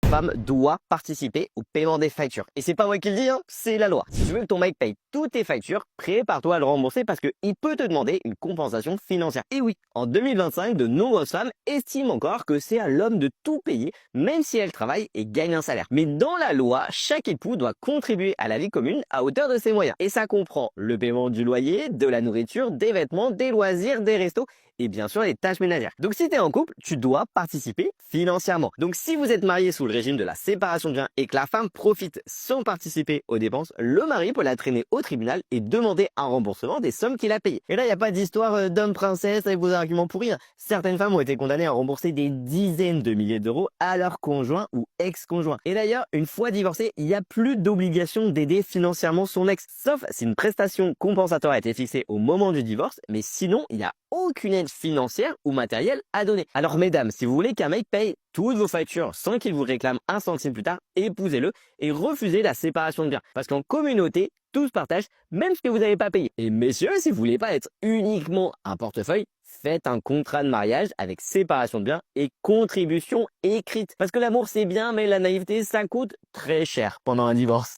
femme doit participer au paiement des factures. Et c'est pas moi qui le dis, hein, c'est la loi. Si tu veux que ton mec paye toutes tes factures, prépare-toi à le rembourser parce qu'il peut te demander une compensation financière. Et oui, en 2025, de nombreuses femmes estiment encore que c'est à l'homme de tout payer, même si elle travaille et gagne un salaire. Mais dans la loi, chaque époux doit contribuer à la vie commune à hauteur de ses moyens. Et ça comprend le paiement du loyer, de la nourriture, des vêtements, des loisirs, des restos et bien sûr les tâches ménagères. Donc si tu es en couple, tu dois participer financièrement. Donc si vous êtes marié sous le régime de la séparation de biens et que la femme profite sans participer aux dépenses, le mari peut la traîner au tribunal et demander un remboursement des sommes qu'il a payées. Et là, il n'y a pas d'histoire d'homme princesse avec vos arguments pourris. Certaines femmes ont été condamnées à rembourser des dizaines de milliers d'euros à leur conjoint ou ex-conjoint. Et d'ailleurs, une fois divorcé, il n'y a plus d'obligation d'aider financièrement son ex, sauf si une prestation compensatoire a été fixée au moment du divorce, mais sinon, il n'y a aucune aide financière ou matérielle à donner. Alors mesdames, si vous voulez qu'un mec paye toutes vos factures sans qu'il vous réclame un centime plus tard, épousez-le et refusez la séparation de biens. Parce qu'en communauté, tous partagent, même ce que vous n'avez pas payé. Et messieurs, si vous voulez pas être uniquement un portefeuille, faites un contrat de mariage avec séparation de biens et contribution écrite. Parce que l'amour c'est bien, mais la naïveté ça coûte très cher pendant un divorce.